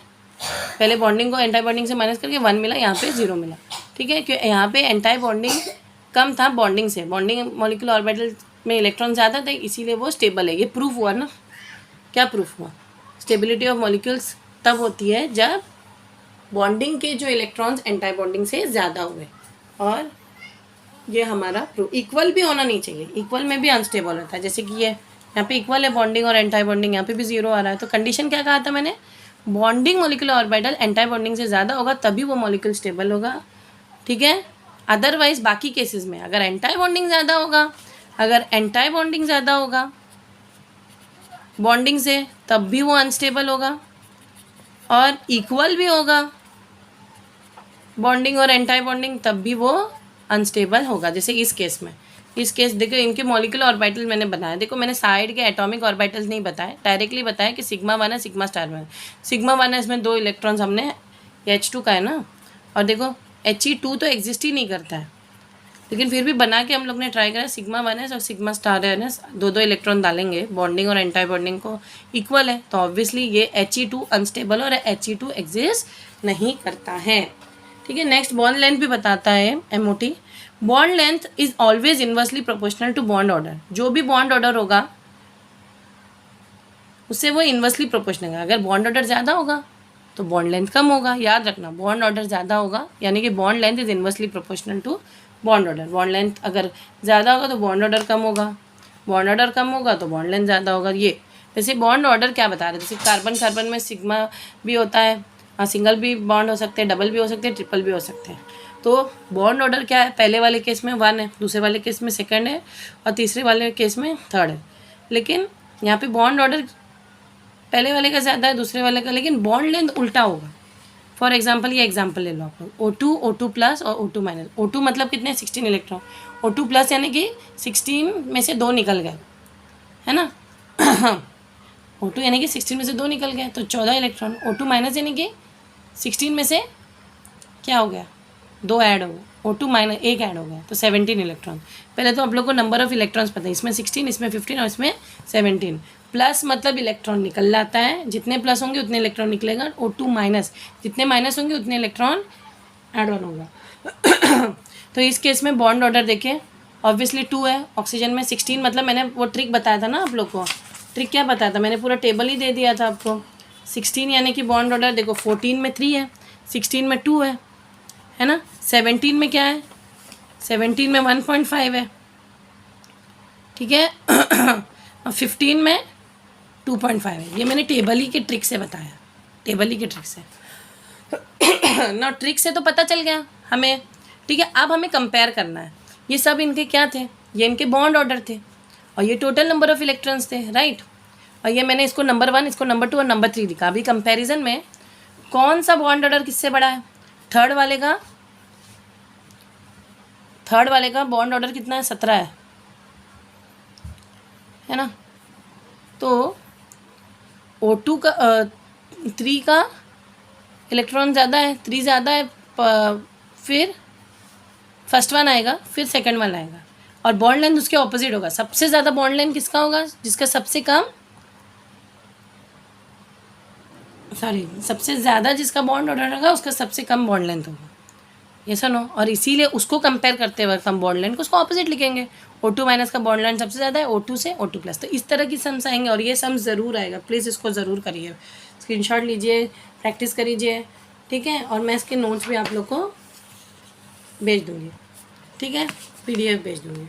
पहले बॉन्डिंग को एंटी बॉन्डिंग से माइनस करके 1 मिला, यहाँ पे 0 मिला। ठीक है, क्योंकि यहाँ पे एंटी बॉन्डिंग कम था बॉन्डिंग से, बॉन्डिंग मॉलिक्यूलर ऑर्बिटल में इलेक्ट्रॉन ज़्यादा थे, इसीलिए वो स्टेबल है। ये प्रूफ हुआ ना, क्या प्रूफ हुआ, स्टेबिलिटी ऑफ मॉलिक्यूल्स तब होती है जब बॉन्डिंग के जो इलेक्ट्रॉन्स एंटी बॉन्डिंग से ज़्यादा हुए, और ये हमारा इक्वल भी होना नहीं चाहिए, इक्वल में भी अनस्टेबल होता है। जैसे कि ये यहाँ पे इक्वल है बॉन्डिंग और एंटी बॉन्डिंग, यहाँ पे भी 0 आ रहा है। तो कंडीशन क्या कहा था मैंने, bonding molecular orbital anti bonding से ज़्यादा होगा तभी वो मॉलिक्यूल स्टेबल होगा। ठीक है, अदरवाइज बाकी केसेस में अगर एंटी बॉन्डिंग ज़्यादा होगा, अगर एंटी बॉन्डिंग ज़्यादा होगा बॉन्डिंग से तब भी वो अनस्टेबल होगा, और इक्वल भी होगा बॉन्डिंग और एंटी बॉन्डिंग तब भी वो अनस्टेबल होगा। जैसे इस केस देखो, इनके मॉलिक्यूलर ऑर्बिटल मैंने बनाया, देखो मैंने साइड के एटॉमिक ऑर्बिटल्स नहीं बताए, डायरेक्टली बताया कि सिग्मा 1 है, सिग्मा स्टार 1। सिग्मा 1 है, इसमें 2 इलेक्ट्रॉन्स हमने, H2 का है ना, और देखो He2 तो एग्जिस्ट ही नहीं करता है, लेकिन फिर भी बना के हम लोग ने ट्राई करा, सिग्मा 1 है और सिग्मा स्टार है ना, 2 इलेक्ट्रॉन डालेंगे, बॉन्डिंग और एंटी बॉन्डिंग को इक्वल है, तो ऑब्वियसली ये He2 अनस्टेबल और He2 एग्जिस्ट नहीं करता है। ठीक है, नेक्स्ट बॉन्ड लेंथ भी बताता है MOT। Bond length is always inversely proportional to bond order. जो भी बॉन्ड ऑर्डर होगा उससे वो इन्वर्सली प्रोपोर्शनल है। अगर बॉन्ड ऑर्डर ज़्यादा होगा तो बॉन्ड लेंथ कम होगा। याद रखना, बॉन्ड ऑर्डर ज़्यादा होगा यानी कि bond length is inversely proportional to bond order. Bond length अगर ज़्यादा होगा तो बॉन्ड ऑर्डर कम होगा, बॉन्ड ऑर्डर कम होगा तो बॉन्ड लेंथ ज़्यादा होगा। ये वैसे बॉन्ड ऑर्डर क्या बता रहे हैं, जैसे कार्बन में सिग्मा भी होता है, हाँ, सिंगल भी बॉन्ड हो सकते हैं, डबल भी हो सकते हैं, ट्रिपल भी हो सकते हैं। तो बॉन्ड ऑर्डर क्या है, पहले वाले केस में 1 है, दूसरे वाले केस में 2 है और तीसरे वाले केस में 3 है। लेकिन यहाँ पे बॉन्ड ऑर्डर पहले वाले का ज़्यादा है, दूसरे वाले का, लेकिन बॉन्ड लेंथ उल्टा होगा। फॉर एग्जाम्पल ये एग्जाम्पल ले लो आप लोग, O2 प्लस और O2 माइनस। O2 मतलब कितने, 16 इलेक्ट्रॉन। O2 प्लस यानी कि 16 में से 2 निकल गए, है ना। O2 यानी कि 16 में से 2 निकल गए तो 14 इलेक्ट्रॉन। O2 माइनस यानी कि 16 में से क्या हो गया, 2 ऐड हो गए। O2 माइनस 1 ऐड हो गया तो 17 इलेक्ट्रॉन। पहले तो आप लोग को नंबर ऑफ इलेक्ट्रॉन्स पता है, इसमें 16, इसमें 15 और इसमें 17। प्लस मतलब इलेक्ट्रॉन निकल जाता है, जितने प्लस होंगे उतने इलेक्ट्रॉन निकलेगा। O2 माइनस, जितने माइनस होंगे उतने इलेक्ट्रॉन ऐड ऑन होगा। तो इस केस में बॉन्ड ऑर्डर देखिए, ऑब्वियसली 2 है, ऑक्सीजन में 16, मतलब मैंने वो ट्रिक बताया था ना आप लोग को। ट्रिक क्या बताया था, मैंने पूरा टेबल ही दे दिया था आपको। 16 यानी कि बॉन्ड ऑर्डर देखो, 14 में 3 है, 16 में 2 है ना। 17 में क्या है, 17 में 1.5 है, ठीक है। और 15 में 2.5 है। ये मैंने टेबल ही के ट्रिक से बताया, टेबल ही के ट्रिक से ना, ट्रिक से तो पता चल गया हमें, ठीक है। अब हमें कंपेयर करना है, ये सब इनके क्या थे, ये इनके बॉन्ड ऑर्डर थे और ये टोटल नंबर ऑफ इलेक्ट्रॉन्स थे, राइट। और ये मैंने इसको नंबर 1, इसको नंबर 2 और नंबर 3 लिखा। अभी कंपैरिजन में कौन सा बॉन्ड ऑर्डर किससे बड़ा है, थर्ड वाले का बॉन्ड ऑर्डर कितना है, 17 है ना। तो O2 का 3 का इलेक्ट्रॉन ज़्यादा है, 3 ज़्यादा है, फिर फर्स्ट वन आएगा, फिर सेकंड वन आएगा और बॉन्ड लेंथ उसके ऑपोजिट होगा। सबसे ज़्यादा बॉन्ड लेंथ किसका होगा, जिसका सबसे कम, सबसे ज़्यादा जिसका बॉन्ड ऑर्डर होगा उसका सबसे कम बॉन्ड लेंथ होगा, ये सुनो। और इसीलिए उसको कंपेयर करते वक्त हम बॉन्ड लेंथ को उसको ऑपोजिट लिखेंगे। O2 माइनस का बॉन्ड लेंथ सबसे ज़्यादा है, O2 से O2 प्लस। तो इस तरह की सम्स आएंगे और ये सम्स ज़रूर आएगा, प्लीज़ इसको ज़रूर करिए, स्क्रीनशॉट लीजिए, प्रैक्टिस करिए, ठीक है। और मैं इसके नोट्स भी आप लोग को भेज दूँगी, ठीक है, PDF भेज दूँगी।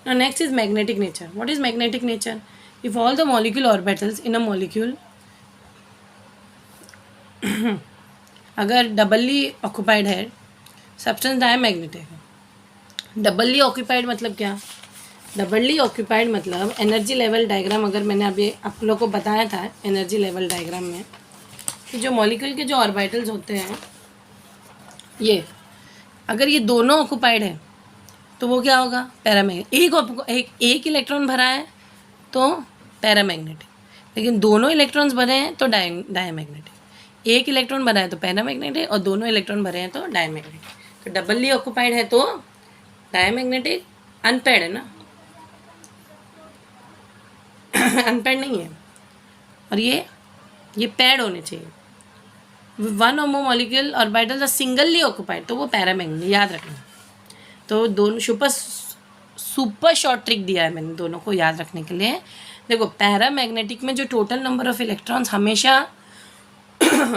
Now next is magnetic nature. What is magnetic nature, if all the molecule orbitals in a molecule अगर डबली ऑक्यूपाइड है, सब्सटेंस डायमैग्नेटिक है। डबली ऑक्यूपाइड मतलब क्या, डबली ऑक्यूपाइड मतलब एनर्जी लेवल डायग्राम, अगर मैंने अभी आप लोग को बताया था एनर्जी लेवल डायग्राम में कि जो मॉलिक्यूल के जो ऑर्बिटल्स होते हैं, ये अगर ये दोनों ऑक्यूपाइड है तो वो क्या होगा, पैरामैग्नेटिक। एक इलेक्ट्रॉन भरा है तो पैरामैग्नेटिक, लेकिन दोनों इलेक्ट्रॉन्स भरे हैं तो डायमैग्नेटिक। एक इलेक्ट्रॉन भरा है तो पैरामैग्नेटिक और दोनों इलेक्ट्रॉन भरे हैं तो डायमैग्नेटिक। तो डबली ऑक्यूपाइड है तो डायमैग्नेटिक, अनपेड है ना, अनपेड नहीं है। और ये पैड होने चाहिए। One or more molecule orbitals are singly occupied तो वो पैरामैग्नेटिक, याद रखना। तो दोनों सुपर शॉर्ट ट्रिक दिया है मैंने दोनों को याद रखने के लिए। देखो पैरामैग्नेटिक में जो टोटल नंबर ऑफ इलेक्ट्रॉन्स हमेशा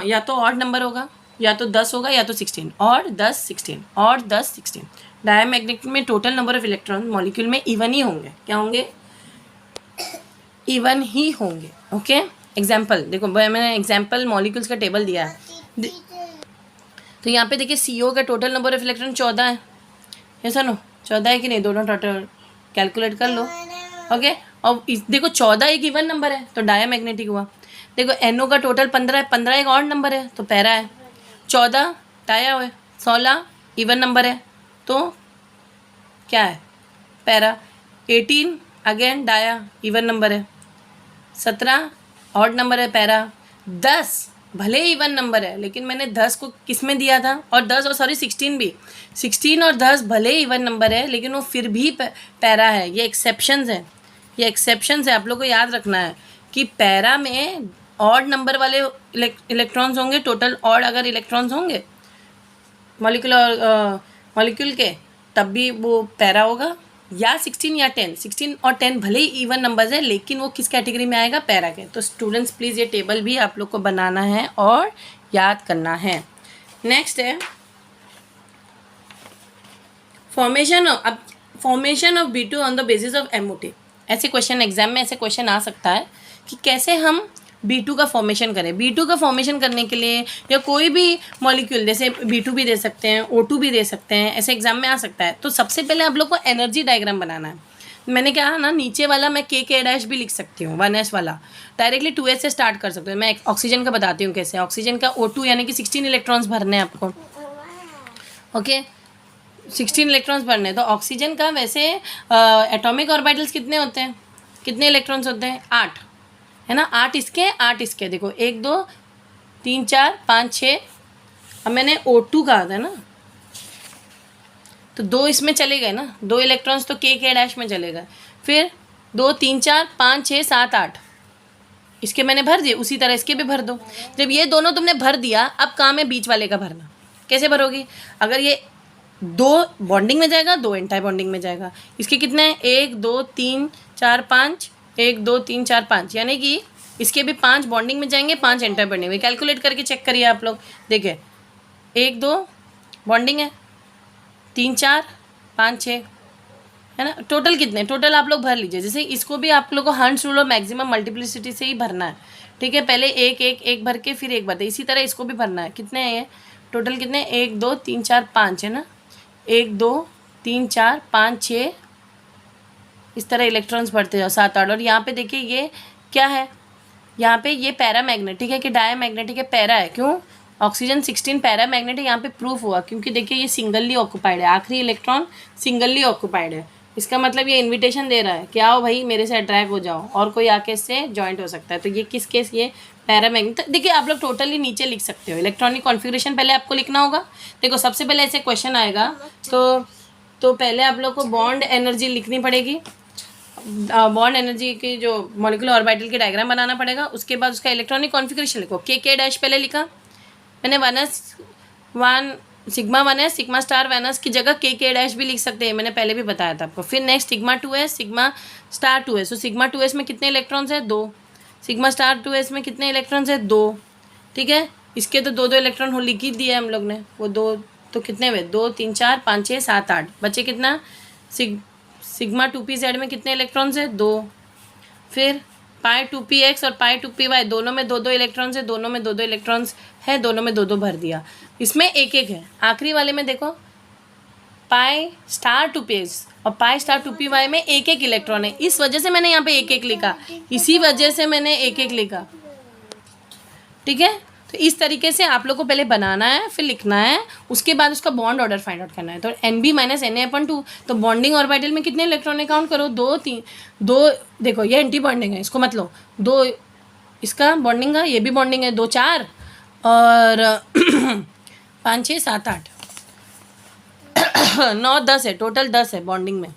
या तो ऑड नंबर होगा, या तो 10 होगा, या तो 16, और 10 16 और 10 16। डायमैग्नेटिक में total number of electron molecule में इवन ही होंगे। क्या होंगे, इवन ही होंगे, ओके। एग्जाम्पल देखो, मैंने एग्जाम्पल मॉलिक्यूल्स का टेबल दिया है। तो यहाँ पे देखिए CO का टोटल नंबर ऑफ इलेक्ट्रॉन 14 है, ऐसा नो 14 है कि नहीं, दोनों टोटल कैलकुलेट कर लो, ओके। और देखो 14 एक इवन नंबर है तो डायमैग्नेटिक हुआ। देखो NO का टोटल 15 है, 15 एक ऑड नंबर है तो पैरा है। 14 टाया है, 16 इवन नंबर है तो क्या है, पैरा। 18 अगेन डाया, इवन नंबर है। 17 ऑड नंबर है, पैरा। 10 भले ही इवन नंबर है लेकिन मैंने 10 को किस में दिया था, और 10 और 16 भी, 16 और 10 भले ही इवन नंबर है लेकिन वो फिर भी पैरा है। ये एक्सेप्शंस है, ये एक्सेप्शंस है, आप लोग को याद रखना है कि पैरा में ऑड नंबर वाले इलेक्ट्रॉन्स होंगे, टोटल ऑड अगर इलेक्ट्रॉन्स होंगे मॉलिक्यूल के, तब भी वो पैरा होगा। या 16 या 10, 16 और 10 भले ही इवन नंबर्स है लेकिन वो किस कैटेगरी में आएगा, पैरा के। तो स्टूडेंट्स प्लीज़ ये टेबल भी आप लोग को बनाना है और याद करना है। नेक्स्ट है formation of B2 on the basis of MOT। ऐसे क्वेश्चन एग्जाम में ऐसे क्वेश्चन आ सकता है कि कैसे हम B2 का फॉर्मेशन करें। B2 का फॉर्मेशन करने के लिए या कोई भी मॉलिक्यूल जैसे B2 भी दे सकते हैं, O2 भी दे सकते हैं, ऐसे एग्जाम में आ सकता है। तो सबसे पहले आप लोग को एनर्जी डायग्राम बनाना है। मैंने कहा ना नीचे वाला मैं K भी लिख सकती हूँ, 1s वाला डायरेक्टली 2s से स्टार्ट कर सकते हो। मैं ऑक्सीजन का बताती हूँ कैसे। ऑक्सीजन का O2 यानी कि 16 इलेक्ट्रॉन्स भरने हैं आपको, ओके 16 इलेक्ट्रॉन्स भरने हैं। तो ऑक्सीजन का वैसे एटॉमिक ऑर्बिटल्स कितने होते हैं, कितने इलेक्ट्रॉन्स होते हैं, 8 है ना, 8 इसके 8 इसके। देखो 1 2 3 4 5 6, अब मैंने O2 कहा था ना, तो 2 इसमें चले गए ना, 2 इलेक्ट्रॉन्स तो K में चले गए। फिर 2 3 4 5 6 7 8 इसके मैंने भर दिए, उसी तरह इसके भी भर दो। जब ये दोनों तुमने भर दिया, अब काम है बीच वाले का भरना। कैसे भरोगी, अगर ये 2 बॉन्डिंग में जाएगा, 2 एंटी बॉन्डिंग में जाएगा। इसके कितने हैं, 1 2 3 4 5, 1 2 3 4 5, यानी कि इसके भी 5 बॉन्डिंग में जाएंगे, 5 एंटी बॉन्डिंग में। कैलकुलेट करके चेक करिए आप लोग, देखिए 1 2 बॉन्डिंग है, 3 4 5 6 है ना। टोटल कितने, टोटल आप लोग भर लीजिए। जैसे इसको भी आप लोग को हंस रूल और मैक्सिमम मल्टीप्लिसिटी से ही भरना है, ठीक है। पहले एक एक एक भर के फिर एक भरते, इसी तरह इसको भी भरना है। कितने हैं ये टोटल, कितने, 1 2 3 4 5 है ना, 1 2 3 4 5 6, इस तरह इलेक्ट्रॉन्स भरते जाओ, 7 8। और यहाँ पे देखिए ये क्या है, यहाँ पे ये पैरामैग्नेटिक है कि डायमैग्नेटिक है, पैरा है। क्यों, ऑक्सीजन 16 पैरामैग्नेटिक यहाँ पे प्रूफ हुआ, क्योंकि देखिए ये सिंगली ऑक्यूपाइड है, आखिरी इलेक्ट्रॉन सिंगली ऑक्यूपाइड है। इसका मतलब ये इन्विटेशन दे रहा है कि आओ भाई मेरे से अट्रैक्ट हो जाओ, और कोई आके इससे जॉइंट हो सकता है। तो ये किस केस, ये पैरामैग्नेटिक। देखिए आप लोग टोटली नीचे लिख सकते हो, इलेक्ट्रॉनिक कॉन्फ़िगरेशन पहले आपको लिखना होगा। देखो सबसे पहले ऐसे क्वेश्चन आएगा तो पहले आप लोग को बॉन्ड एनर्जी लिखनी पड़ेगी, बॉन्ड एनर्जी की जो मॉलिक्यूलर ऑर्बिटल की डायग्राम बनाना पड़ेगा। उसके बाद उसका इलेक्ट्रॉनिक कॉन्फ़िगरेशन लिखो। K पहले लिखा मैंने, 1s sigma 1s sigma star 1s की जगह K भी लिख सकते हैं, मैंने पहले भी बताया था आपको। फिर next sigma 2s sigma star 2s। तो सिग्मा 2s में कितने इलेक्ट्रॉन्स है, 2। सिग्मा स्टार 2s में कितने इलेक्ट्रॉन्स है, 2, ठीक है। इसके तो 2 2 इलेक्ट्रॉन हो लिख ही दिए हम लोग ने, वो 2 तो कितने हुए, 2 3 4 5 6 7 8, बचे कितना, सिग्मा 2pz में कितने इलेक्ट्रॉन्स है, 2। फिर पाई 2px और पाई 2py दोनों में 2 2 इलेक्ट्रॉन्स है, दोनों में 2 2 इलेक्ट्रॉन्स है, दोनों में 2 2 भर दिया। इसमें एक एक है, आखिरी वाले में देखो पाई स्टार 2px और पाई स्टार 2py में एक एक इलेक्ट्रॉन है। इस वजह से मैंने यहाँ पे एक एक लिखा, इसी वजह से मैंने एक एक लिखा, ठीक है। तो इस तरीके से आप लोग को पहले बनाना है, फिर लिखना है, उसके बाद उसका बॉन्ड ऑर्डर फाइंड आउट करना है। तो NB - Na/2, तो बॉन्डिंग ऑर्बिटल में कितने इलेक्ट्रॉन है काउंट करो, 2 3 2। देखो ये एंटी बॉन्डिंग है, इसको मत लो, 2 इसका बॉन्डिंग है, ये भी बॉन्डिंग है, 2 4 और 5 6 7 8 9 10 है, टोटल 10 है बॉन्डिंग में,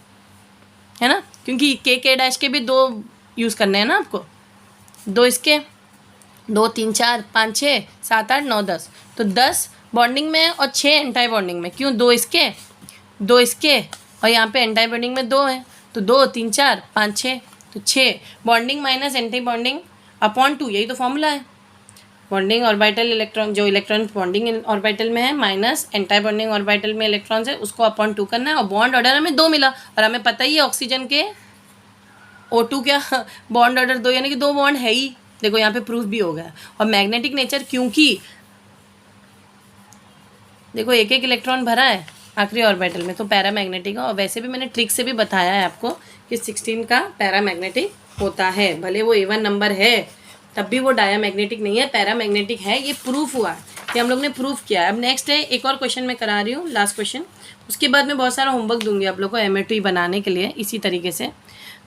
है ना। क्योंकि K के भी 2 यूज़ करने हैं ना आपको, 2 इसके, 2 3 4 5 6 7 8 9 10, तो 10 बॉन्डिंग में और 6 एंटी बॉन्डिंग में। क्यों, 2 इसके 2 इसके और यहाँ पे एंटी बॉन्डिंग में 2 है, तो 2 3 4 5 6, तो 6 bonding minus anti bonding upon 2, यही तो फॉर्मूला है। बॉन्डिंग ऑर्बिटल इलेक्ट्रॉन, जो इलेक्ट्रॉन बॉन्डिंग ऑर्बिटल में है माइनस एंटी बॉन्डिंग ऑर्बिटल में इलेक्ट्रॉन्स है, उसको अपॉन 2 करना है। और बॉन्ड ऑर्डर हमें 2 मिला, और हमें पता ही है ऑक्सीजन के O2 क्या बॉन्ड ऑर्डर 2, यानी कि 2 बॉन्ड है ही। देखो यहाँ पे प्रूफ भी हो गया। और मैग्नेटिक नेचर, क्योंकि देखो एक एक इलेक्ट्रॉन भरा है आखिरी ऑर्बिटल में, तो पैरामैग्नेटिक है। और वैसे भी मैंने ट्रिक से भी बताया है आपको कि 16 का पैरामैग्नेटिक होता है, भले वो A1 नंबर है तब भी वो डायामैग्नेटिक नहीं है, पैरामैग्नेटिक है। ये प्रूफ हुआ है, ये हम लोग ने प्रूफ किया है। अब नेक्स्ट है, एक और क्वेश्चन मैं करा रही हूँ, लास्ट क्वेश्चन, उसके बाद मैं बहुत सारा होमवर्क दूंगी आप लोग को MA2 बनाने के लिए इसी तरीके से।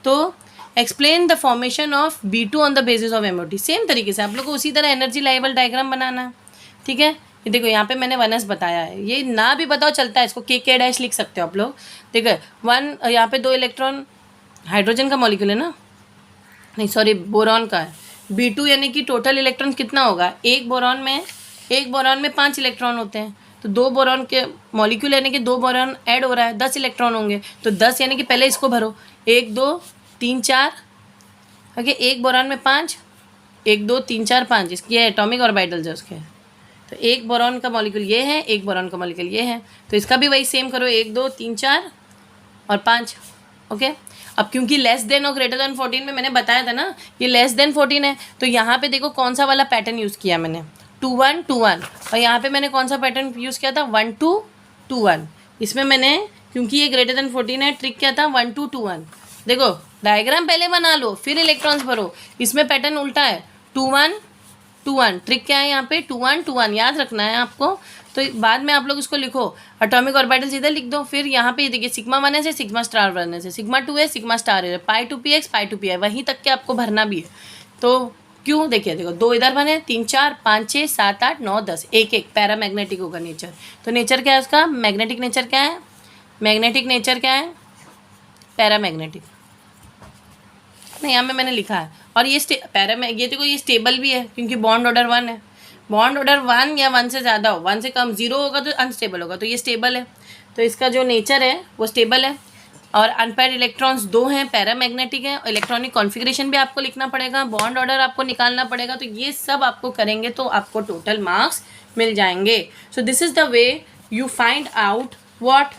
तो explain the formation of B2 on the basis of MOT। Same तरीके से आप लोग को उसी तरह एनर्जी लेवल डायग्राम बनाना है, ठीक है। ये देखो यहाँ पे मैंने 1s बताया है, ये ना भी बताओ चलता है, इसको K लिख सकते हो आप लोग। देखो 1 यहाँ पे 2 इलेक्ट्रॉन हाइड्रोजन का मॉलिक्यूल है ना, नहीं सॉरी बोरॉन का है। B2 यानी कि टोटल इलेक्ट्रॉन कितना होगा, एक बोरॉन में 5 इलेक्ट्रॉन होते हैं, तो 2 बोरॉन के मॉलिक्यूल यानी कि 2 बोरॉन ऐड हो रहा है, 10 इलेक्ट्रॉन होंगे। तो 10 यानी कि पहले इसको भरो, 1 2 3 4, ओके, एक बोरॉन में 5, 1 2 3 4 5, इसकी एटॉमिक ऑर्बिटल्स है उसके। तो एक बोरॉन का मॉलिक्यूल ये है, एक बोरॉन का मॉलिक्यूल ये है, तो इसका भी वही सेम करो, 1 2 3 4 और 5, ओके। अब क्योंकि लेस देन और ग्रेटर देन 14 में मैंने बताया था ना ये लेस देन 14 है, तो यहाँ पे देखो कौन सा वाला पैटर्न यूज़ किया मैंने, 2 1 2 1, और यहाँ पे मैंने कौन सा पैटर्न यूज़ किया था, 1 2 2 1। इसमें मैंने क्योंकि ये ग्रेटर देन 14 है ट्रिक क्या था, 1 2 2 1। देखो डायग्राम पहले बना लो फिर इलेक्ट्रॉन्स भरो, इसमें पैटर्न उल्टा है, 2 1 2 1। ट्रिक क्या है यहाँ पे, 2 1 2 1 याद रखना है आपको। तो बाद में आप लोग इसको लिखो, एटॉमिक ऑर्बिटल्स इधर लिख दो, फिर यहाँ पे देखिए सिग्मा 1 है से सिग्मा स्टार 1 है से सिग्मा 2 है सिग्मा स्टार है, पाई 2 px पाई 2 pi, वहीं तक के आपको भरना भी है। तो क्यों, देखिए देखो 2 इधर बने, 3 4 5 6 7 8 9 10, एक एक पैरामैग्नेटिक होगा नेचर। तो नेचर क्या है उसका, मैग्नेटिक नेचर क्या है, मैग्नेटिक नेचर क्या है, पैरामैग्नेटिक नहीं, यहाँ में मैंने लिखा है। और ये ये देखो ये स्टेबल भी है क्योंकि बॉन्ड ऑर्डर 1 है, बॉन्ड ऑर्डर 1 या 1 से ज़्यादा हो, 1 से कम 0 होगा तो अनस्टेबल होगा, तो ये स्टेबल है, तो इसका जो नेचर है वो स्टेबल है। और अनपेयर्ड इलेक्ट्रॉन्स 2 हैं, पैरामैग्नेटिक है, इलेक्ट्रॉनिक कॉन्फ़िगरेशन भी आपको लिखना पड़ेगा, बॉन्ड ऑर्डर आपको निकालना पड़ेगा, तो ये सब आपको करेंगे तो आपको टोटल मार्क्स मिल जाएंगे। So this is the way you find out what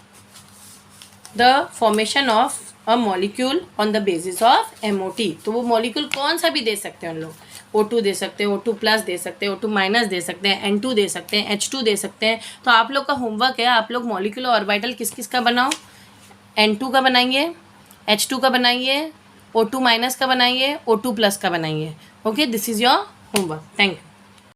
the formation of a molecule on the basis of MOT। तो वो मॉलिक्यूल कौन सा भी दे सकते हैं उन लोग, O2 दे सकते हैं, O2 प्लस दे सकते हैं, O2 माइनस दे सकते हैं, N2 दे सकते हैं, H2 दे सकते हैं। तो आप लोग का होमवर्क है, आप लोग मॉलिक्यूलर ऑर्बिटल किस किस का बनाओ, N2 का बनाइए, H2 का बनाइए, O2 माइनस का बनाइए, O2 प्लस का बनाइए। Okay, this is your homework. Thank you.